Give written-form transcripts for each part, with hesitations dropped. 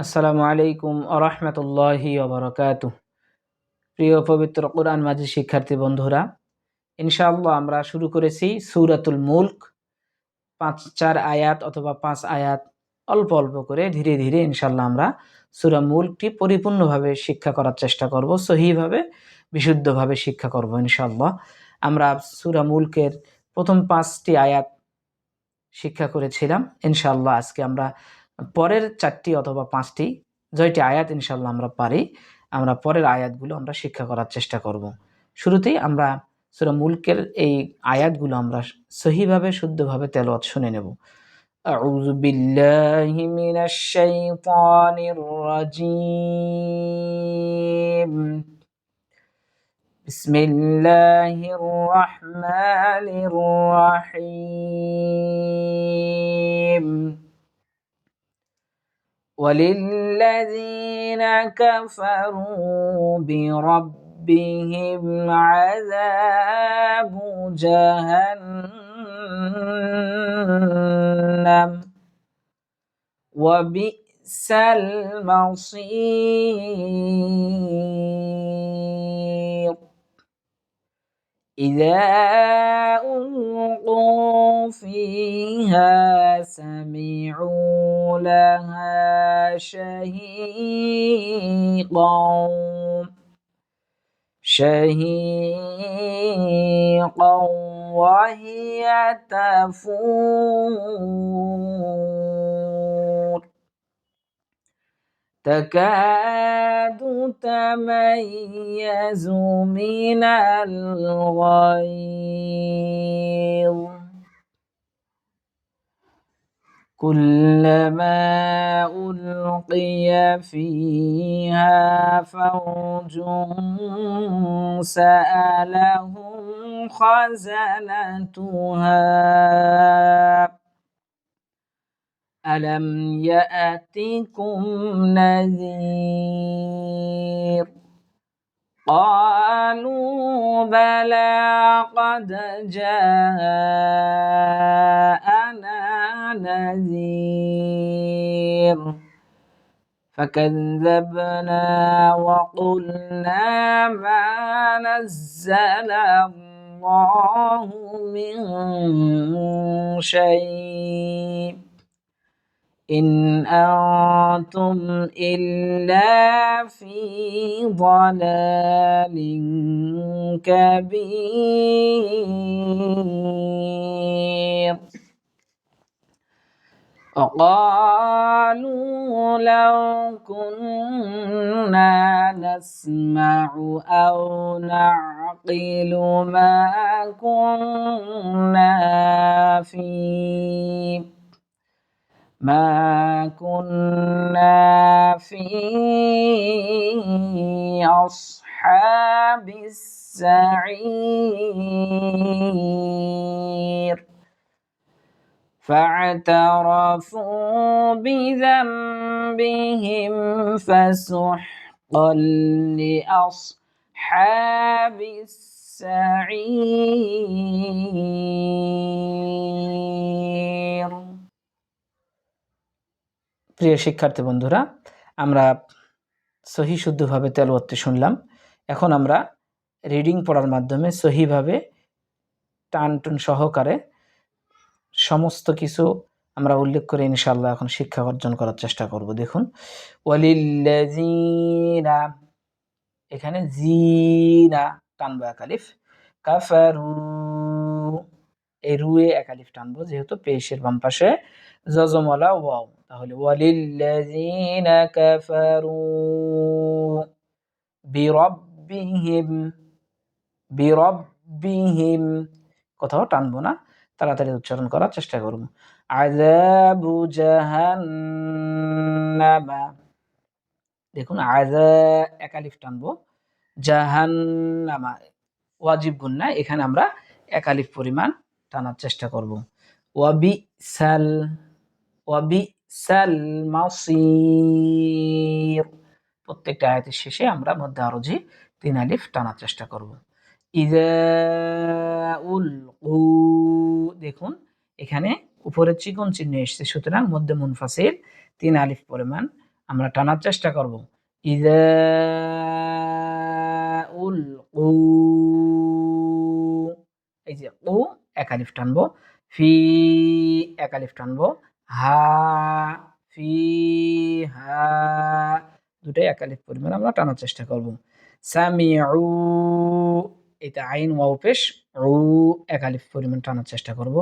আসসালামু আলাইকুম আরহামতুল্লাহি ওবারাকাতুহ। প্রিয় পবিত্র কোরআন মাজিদ শিক্ষার্থী বন্ধুরা, ইনশাআল্লাহ আমরা শুরু করেছি সূরাতুল মুলক। ৫-৪ আয়াত অথবা ৫ আয়াত অল্প অল্প করে ধীরে ধীরে ইনশাআল্লাহ আমরা সূরা মুলকটি পরিপূর্ণভাবে শিক্ষা করার চেষ্টা করব, সহিভাবে বিশুদ্ধভাবে শিক্ষা করব ইনশাআল্লাহ। আমরা সূরা মুলকের প্রথম ৫টি আয়াত শিক্ষা করেছিলাম। ইনশাআল্লাহ আজকে আমরা পরের 4টি অথবা 5টি জয়টি আয়াত ইনশাআল্লাহ আমরা পারি, আমরা পরের আয়াতগুলো আমরা শিক্ষা করার চেষ্টা করব। শুরুতেই আমরা সূরা মুলকের এই আয়াতগুলো আমরা সহিভাবে শুদ্ধভাবে তেলাওয়াত শুনে নেব। আউযু বিল্লাহি মিনাশ শাইতানির রাজীম। বিসমিল্লাহির রহমানির রহিম। وللذين كفروا بربهم عذاب جهنم وبئس المصير إذا ألقوا فيها سمعوا لها شهيقا وهي تفور تكاد تميز من الغيظ كلما ألقي فيها فوج سألهم خزنتها ألم يأتكم نذير قالوا بلى قد جاءنا نذير فكذبنا وقلنا ما نزل الله من شيء إن أنتم إلا في ضلال كبير وقالوا لو كنا نسمع أو نعقل ما كنا في أصحاب السعير فاعترفوا بذنبهم فسحقا لأصحاب السعير। প্রিয় শিক্ষার্থী বন্ধুরা, আমরা সহি শুদ্ধভাবে তেলাওয়াতটি শুনলাম। এখন আমরা রিডিং পড়ার মাধ্যমে সহিভাবে টান টুন সহকারে সমস্ত কিছু আমরা উল্লেখ করে ইনশাআল্লাহ এখন শিক্ষা অর্জন করার চেষ্টা করব। দেখুন, ওয়ালিল্লাযিনা, এখানে জিনা টানবো এক আলিফ, কাফারু এই রুয়ে এক আলিফ টানবো, যেহেতু পেশের বাম পাশে জজমওয়ালা ওয়াও, তাহলে ওয়ালিল্লাযিনা কাফারু বিরব্বিহিম কোথাও টানবো না, তাড়াতাড়ি উচ্চারণ করার চেষ্টা করব। আযাবু জাহান্নামা, দেখুন আযা এক আলিফ টানবো, জাহান্নামা ওয়াজিব গুন্না, এখানে আমরা এক আলিফ পরিমাণ টানার চেষ্টা করব। ওয়াবিসাল মাসির, প্রত্যেকটা আয়াতের শেষে আমরা মধ্যে আরজি 3 আলিফ টানার চেষ্টা করব। ইযা উলকু, দেখুন এখানে উপরে চিকন চিহ্ন এসেছে, সুতরাং মধ্যে মুনফাসিল 3 আলিফ পরিমাণ আমরা টানার চেষ্টা করব। ইযা উলকু, এই যে উ এক আলিফ টানবো, ফি এক আলিফ টানবো, হা ফি হা দুটাই এক আলিফ পরিমাণ আমরা টানার চেষ্টা করব। সামিউ, এটা আইন ওয়াও পেশ, উ এক আলিফ পরিমাণ টানার চেষ্টা করব।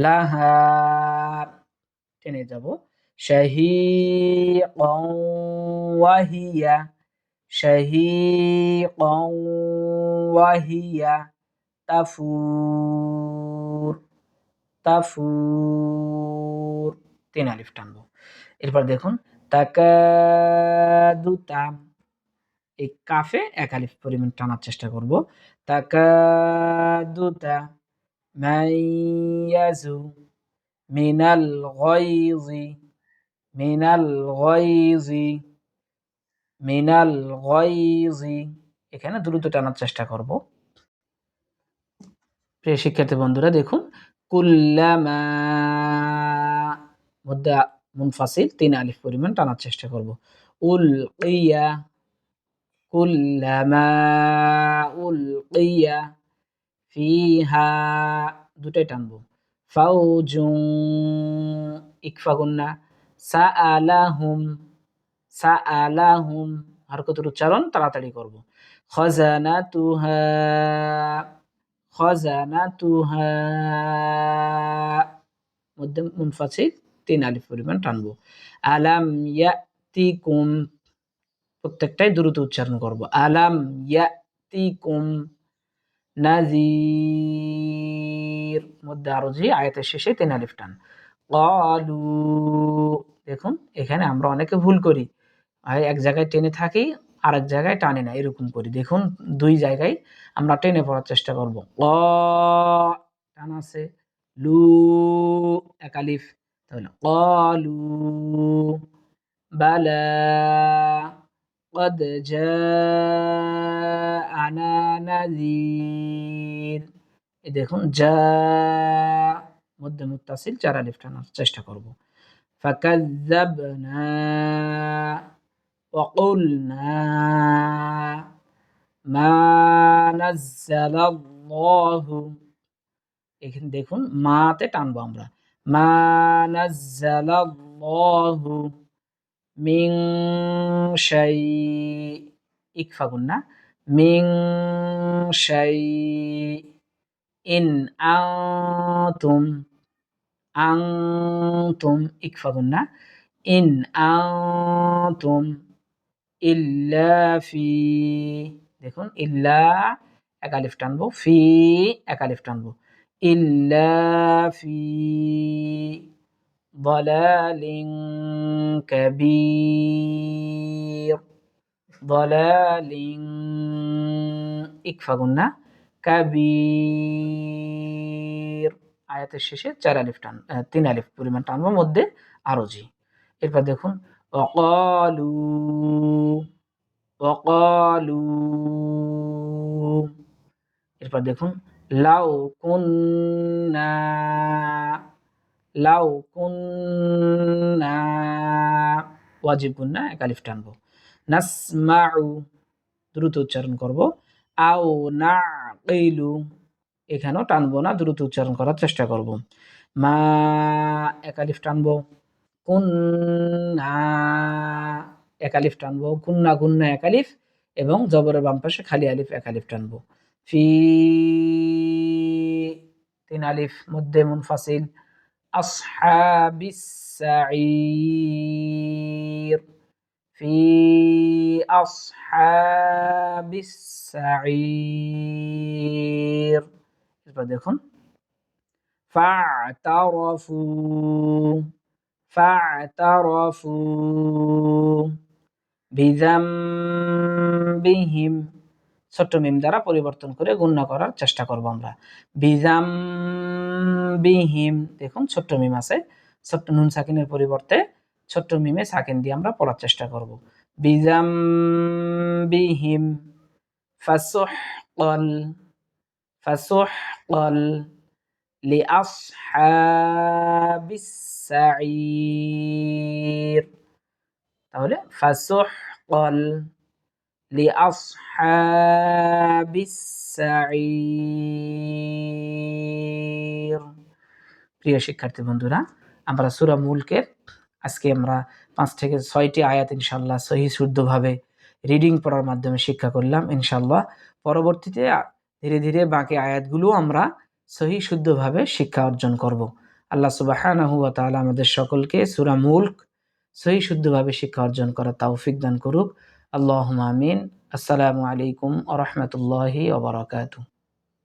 লাহা টেনে যাব, শাহীকাও ওয়াহিয়া, শাহীকাও ওয়াহিয়া তাফুর, তাফুর ৩ আলিফ টানবো। এরপর দেখুন তাকাদু, তাম এই কাফে এক আলিফ পরিমাণ টানার চেষ্টা করব। তাকাদু তা, মাইয়াজু, মিনাল গায়জি, মিনাল গায়জি, মিনাল গায়জি, এখানে দ্রুত টানার চেষ্টা করব। প্রিয় শিক্ষার্থী বন্ধুরা দেখুন, কুল্লামা মধ্যে মুনফাসিল ৩ আলিফ পরিমাণ টানার চেষ্টা করব। উলকিয়া, কুল্লামা উলকিয়া ফিহা দুটাই টানবো। ফাউজুন ইকফা গুন্না, সাআলাহুম, সাআলাহুম হরকতের উচ্চারণ তাড়াতাড়ি করব। খাজানাতুহা, খাজানাতুহা মধ্যে মুনফাসিল ৩ আলিফ পরিমাণ টানবো। আলাম ইয়াতিকুম প্রত্যেকটাই দ্রুত উচ্চারণ করব। আলাম ইয়াতিকুম নাযীর মধ্যে আরজি আয়াতের শেষে ৩ আলিফ টান। ক্বালু, দেখুন এখানে আমরা অনেকে ভুল করি, এক জায়গায় টেনে থাকি আরেক জায়গায় টানি না, এরকম করি। দেখুন ২ জায়গায় আমরা টেনে পড়ার চেষ্টা করব। ক টান আছে, লু এক আলিফ, তাহলে ক্বালু বালা قد جاءنا نذير, এই দেখুন যা মধ্যে মুত্তাসিল ৪ আলিফ টানার চেষ্টা করব। ফাকাযযাবনা ওয়া কুলনা মা নাযালাল্লাহু, এখানে দেখুন মাতে টানবো আমরা, মা নাযালাল্লাহু মিন শাই, ইকফা গুন্না, মিন শাই ইন আনতুম, আনতুম ইকফা গুন্না, ইন আনতুম ইল্লা ফি, দেখুন ইল্লা এক আলিফ টানবো, ফি এক আলিফ টানবো, ইল্লা ফি দালালিন কাবীর, দালালিন ইকফা গুন্না, কাবীর আয়াতের শেষে ৪ আলিফ টান ৩ আলিফ পরিমাণ টানবো, মধ্যে আরজি। এরপর দেখুন ওয়াকালু, ওয়াকালু, এরপর দেখুন লাউ কুন্না, লাউ কুন্না ওয়াজিব গুন্না এক আলিফ টানবো। নাসমাউ দ্রুত উচ্চারণ করব। আও নাকিলু এখানেও টানবো না, দ্রুত উচ্চারণ করার চেষ্টা করব। মা এক আলিফ টানবো, কুন্না এক আলিফ টানবো, কুন্না গুন্না এক আলিফ এবং জবরের বাম পাশে খালি আলিফ এক আলিফ টানবো। ফি ৩ আলিফ মধ্যে মুনফাসিল। আসহাবিস সাঈর, ফি আসহাবিস সাঈর, এরপর দেখুন ফা'তারাফু, ফা'তারাফু বিযামবিহিম, ছোট্ট মিম দ্বারা পরিবর্তন করে গুণনা করার চেষ্টা করব আমরা। বিযামবিহিম, দেখুন ছোট্ট মিম আছে, ছোট্ট নুন সাকিনের পরিবর্তে ছোট্ট মিমে সাকিন দিয়ে আমরা পড়ার চেষ্টা করব। বিযামবিহিম ফাসুহকাল, ফাসুহকাল লিআসহাবিস সাঈর, তাহলে ফাসুহকাল লিআসহাবিস সাঈর। প্রিয় শিক্ষার্থী বন্ধুরা, আমরা সূরা মুলকের আজকে আমরা 5 থেকে 6টি আয়াত ইনশাআল্লাহ সহিহ শুদ্ধভাবে রিডিং পড়ার মাধ্যমে শিক্ষা করলাম। ইনশাআল্লাহ পরবর্তীতে ধীরে ধীরে বাকি আয়াতগুলো আমরা সহিহ শুদ্ধভাবে শিক্ষা অর্জন করব। আল্লাহ সুবহানাহু ওয়া তাআলা আমাদের সকলকে সূরা মুলক সহিহ শুদ্ধভাবে শিক্ষা অর্জন করার তৌফিক দান করুক। আল্লাহুম্মা আমিন। আসসালামু আলাইকুম ওয়া রাহমাতুল্লাহি ওয়া বারাকাতুহু।